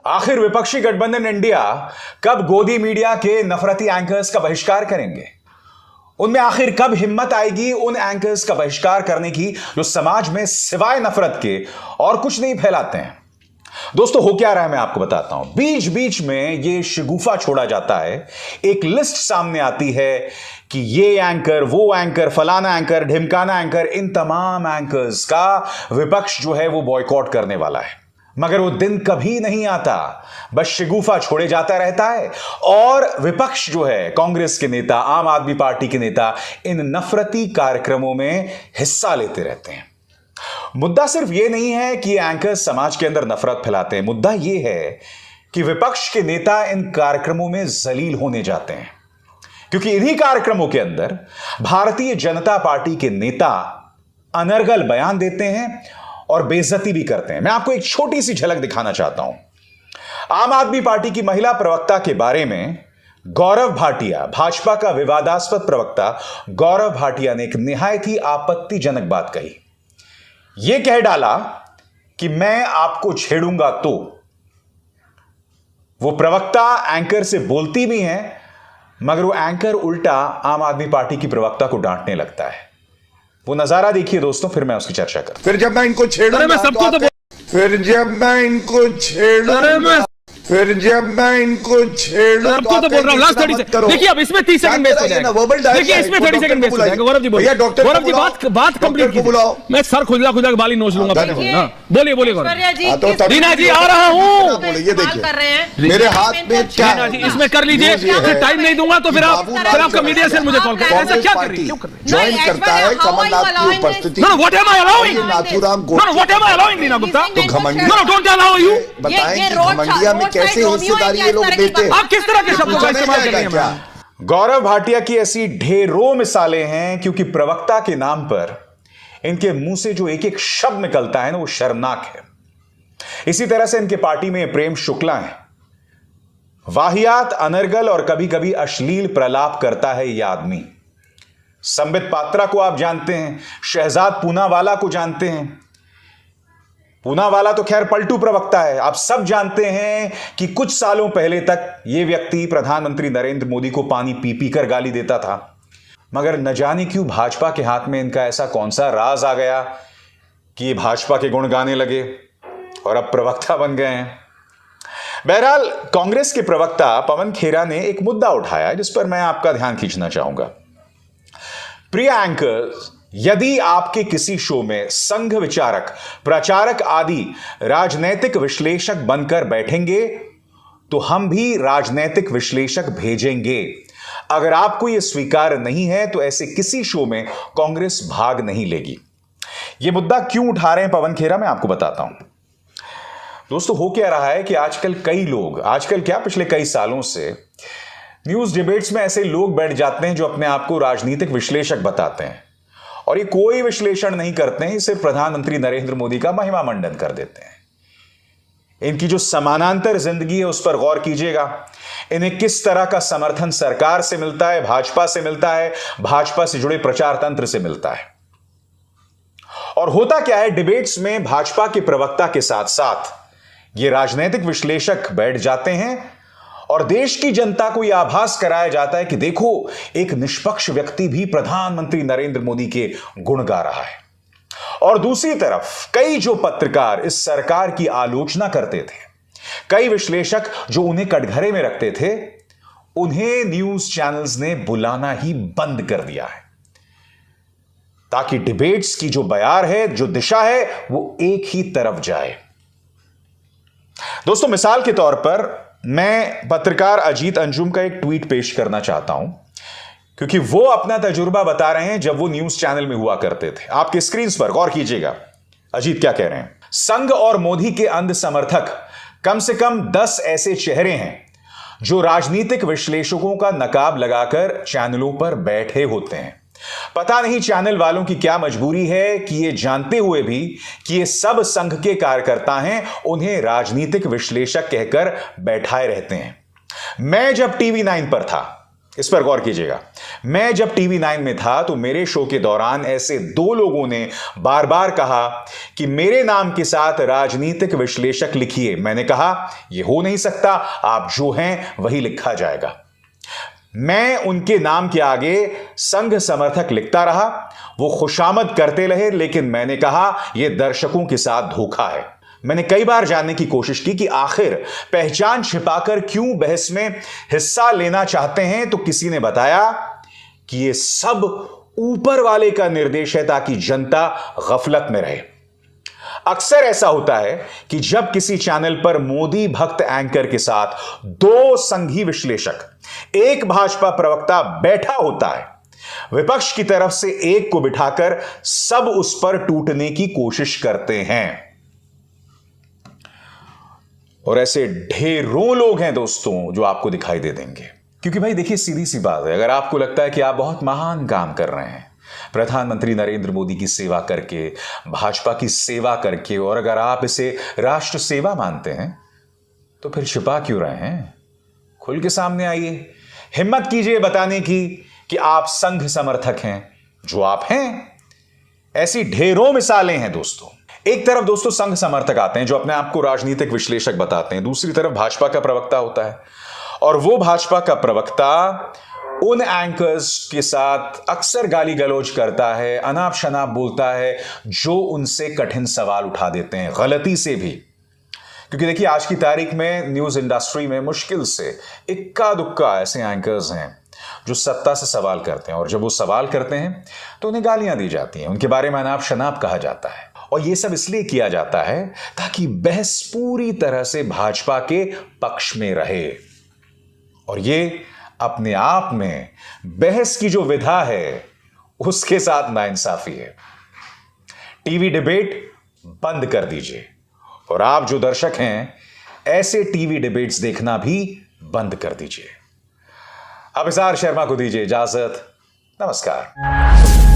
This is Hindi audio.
आखिर विपक्षी गठबंधन इंडिया कब गोदी मीडिया के नफरती एंकर्स का बहिष्कार करेंगे? उनमें आखिर कब हिम्मत आएगी उन एंकर्स का बहिष्कार करने की जो समाज में सिवाय नफरत के और कुछ नहीं फैलाते हैं? दोस्तों, हो क्या रहा है मैं आपको बताता हूं। बीच बीच में ये शगुफा छोड़ा जाता है, एक लिस्ट सामने आती है कि ये एंकर, वो एंकर, फलाना एंकर, ढिमकाना एंकर, इन तमाम एंकर्स का विपक्ष जो है वो बॉयकॉट करने वाला है। मगर वो दिन कभी नहीं आता, बस शगुफा छोड़े जाता रहता है और विपक्ष जो है, कांग्रेस के नेता, आम आदमी पार्टी के नेता, इन नफरती कार्यक्रमों में हिस्सा लेते रहते हैं। मुद्दा सिर्फ यह नहीं है कि एंकर्स समाज के अंदर नफरत फैलाते हैं, मुद्दा यह है कि विपक्ष के नेता इन कार्यक्रमों में जलील होने जाते हैं, क्योंकि इन्हीं कार्यक्रमों के अंदर भारतीय जनता पार्टी के नेता अनर्गल बयान देते हैं और बेइज्जती भी करते हैं। मैं आपको एक छोटी सी झलक दिखाना चाहता हूं। आम आदमी पार्टी की महिला प्रवक्ता के बारे में गौरव भाटिया, भाजपा का विवादास्पद प्रवक्ता गौरव भाटिया ने एक निहायत ही आपत्तिजनक बात कही। यह कह डाला कि मैं आपको छेड़ूंगा। तो वो प्रवक्ता एंकर से बोलती भी हैं, मगर वो एंकर उल्टा आम आदमी पार्टी की प्रवक्ता को डांटने लगता है। वो नजारा देखिए दोस्तों, फिर मैं उसकी चर्चा करूं। फिर जब मैं इनको छेड़ूंगा मैं सबको तो फिर जब मैं इनको छेड़ूंगा फिर जब मैं इनको छेड़ूंगा आपको तो बोल रहा हूं लास्ट 30 सेकंड। देखिए अब इसमें 30 सेकंड वेस्ट हो जाएगा। देखिए इसमें 30 सेकंड वेस्ट हो जाएगा। गौरव जी बोलिए। गौरव जी बात कंप्लीट कीजिए। मैं सर खुला के बाली नोच लूंगा। बोलिए बोलिए गौरव। रीना जी आ रहा हूं। ये देखिए मेरे हाथ में क्या रीना जी इसमें कर लीजिए। टाइम नहीं दूंगा तो फिर आपका मीडिया से मुझे कॉल करें। ऐसा क्या कर रही है? ज्वाइन करता है कमलनाथ की उपस्थिति। Know what am I allowing? Nathuram know what am I allowing Reena Gupta? तो घमंडी नो डोंट अलाउ यू। बताएं कि घमंडिया में कैसे हिस्सेदारी ये लोग देते हैं। आप किस तरह के शब्दों का इस्तेमाल कर रही हैं? गौरव भाटिया की ऐसी ढेरों मिसालें हैं, क्योंकि प्रवक्ता के नाम पर इनके मुंह से जो एक एक शब्द निकलता है ना, वो शर्मनाक है। इसी तरह से इनके पार्टी में प्रेम शुक्ला है, वाहियात, अनर्गल और कभी कभी अश्लील प्रलाप करता है यह आदमी। संबित पात्रा को आप जानते हैं, शहजाद पूनावाला को जानते हैं। पूनावाला तो खैर पलटू प्रवक्ता है। आप सब जानते हैं कि कुछ सालों पहले तक यह व्यक्ति प्रधानमंत्री नरेंद्र मोदी को पानी पी पी कर गाली देता था, मगर न जाने क्यों भाजपा के हाथ में इनका ऐसा कौन सा राज आ गया कि ये भाजपा के गुण गाने लगे और अब प्रवक्ता बन गए हैं। बहरहाल, कांग्रेस के प्रवक्ता पवन खेरा ने एक मुद्दा उठाया जिस पर मैं आपका ध्यान खींचना चाहूंगा। प्रिय एंकर्स, यदि आपके किसी शो में संघ विचारक, प्रचारक आदि राजनैतिक विश्लेषक बनकर बैठेंगे तो हम भी राजनैतिक विश्लेषक भेजेंगे। अगर आपको यह स्वीकार नहीं है तो ऐसे किसी शो में कांग्रेस भाग नहीं लेगी। यह मुद्दा क्यों उठा रहे हैं पवन खेरा, मैं आपको बताता हूं। दोस्तों, हो क्या रहा है कि आजकल कई लोग, आजकल क्या पिछले कई सालों से न्यूज डिबेट्स में ऐसे लोग बैठ जाते हैं जो अपने आप को राजनीतिक विश्लेषक बताते हैं, और ये कोई विश्लेषण नहीं करते हैं, सिर्फ प्रधानमंत्री नरेंद्र मोदी का महिमा मंडन कर देते हैं। इनकी जो समानांतर जिंदगी है उस पर गौर कीजिएगा। इन्हें किस तरह का समर्थन सरकार से मिलता है, भाजपा से मिलता है, भाजपा से जुड़े प्रचार तंत्र से मिलता है। और होता क्या है, डिबेट्स में भाजपा के प्रवक्ता के साथ साथ ये राजनीतिक विश्लेषक बैठ जाते हैं और देश की जनता को यह आभास कराया जाता है कि देखो, एक निष्पक्ष व्यक्ति भी प्रधानमंत्री नरेंद्र मोदी के गुण गा रहा है। और दूसरी तरफ कई जो पत्रकार इस सरकार की आलोचना करते थे, कई विश्लेषक जो उन्हें कटघरे में रखते थे, उन्हें न्यूज चैनल्स ने बुलाना ही बंद कर दिया है, ताकि डिबेट्स की जो बयार है, जो दिशा है, वो एक ही तरफ जाए। दोस्तों, मिसाल के तौर पर मैं पत्रकार अजीत अंजुम का एक ट्वीट पेश करना चाहता हूं, क्योंकि वो अपना तजुर्बा बता रहे हैं जब वो न्यूज चैनल में हुआ करते थे। आपके स्क्रीन पर गौर कीजिएगा। अजीत क्या कह रहे हैं? संघ और मोदी के अंध समर्थक कम से कम 10 ऐसे चेहरे हैं जो राजनीतिक विश्लेषकों का नकाब लगाकर चैनलों पर बैठे होते हैं। पता नहीं चैनल वालों की क्या मजबूरी है कि ये जानते हुए भी कि ये सब संघ के कार्यकर्ता हैं, उन्हें राजनीतिक विश्लेषक कहकर बैठाए रहते हैं। मैं जब टीवी 9 पर था इस पर गौर कीजिएगा। मैं जब टीवी 9 में था तो मेरे शो के दौरान ऐसे 2 लोगों ने बार बार कहा कि मेरे नाम के साथ राजनीतिक विश्लेषक लिखिए। मैंने कहा यह हो नहीं सकता, आप जो हैं वही लिखा जाएगा। मैं उनके नाम के आगे संघ समर्थक लिखता रहा, वो खुशामद करते रहे, लेकिन मैंने कहा यह दर्शकों के साथ धोखा है। मैंने कई बार जानने की कोशिश की कि आखिर पहचान छिपाकर क्यों बहस में हिस्सा लेना चाहते हैं, तो किसी ने बताया कि यह सब ऊपर वाले का निर्देश है ताकि जनता गफलत में रहे। अक्सर ऐसा होता है कि जब किसी चैनल पर मोदी भक्त एंकर के साथ 2 संघी विश्लेषक, एक भाजपा प्रवक्ता बैठा होता है, विपक्ष की तरफ से एक को बिठाकर सब उस पर टूटने की कोशिश करते हैं। और ऐसे ढेरों लोग हैं दोस्तों जो आपको दिखाई दे देंगे। क्योंकि भाई देखिए, सीधी सी बात है, अगर आपको लगता है कि आप बहुत महान काम कर रहे हैं प्रधानमंत्री नरेंद्र मोदी की सेवा करके, भाजपा की सेवा करके, और अगर आप इसे राष्ट्र सेवा मानते हैं, तो फिर छिपा क्यों रहे हैं? खुल के सामने आइए, हिम्मत कीजिए बताने की कि आप संघ समर्थक हैं, जो आप हैं। ऐसी ढेरों मिसालें हैं दोस्तों। एक तरफ दोस्तों संघ समर्थक आते हैं जो अपने आप को राजनीतिक विश्लेषक बताते हैं, दूसरी तरफ भाजपा का प्रवक्ता होता है, और वो भाजपा का प्रवक्ता उन एंकर्स के साथ अक्सर गाली गलौज करता है, अनाप शनाप बोलता है, जो उनसे कठिन सवाल उठा देते हैं, गलती से भी। क्योंकि देखिए, आज की तारीख में न्यूज इंडस्ट्री में मुश्किल से इक्का दुक्का ऐसे एंकर्स हैं जो सत्ता से सवाल करते हैं, और जब वो सवाल करते हैं तो उन्हें गालियां दी जाती हैं, उनके बारे में अनाप शनाप कहा जाता है। और ये सब इसलिए किया जाता है ताकि बहस पूरी तरह से भाजपा के पक्ष में रहे। और ये अपने आप में बहस की जो विधा है उसके साथ नाइंसाफी है। टीवी डिबेट बंद कर दीजिए, और आप जो दर्शक हैं ऐसे टीवी डिबेट्स देखना भी बंद कर दीजिए। अब इज़हार शर्मा को दीजिए इजाजत। नमस्कार।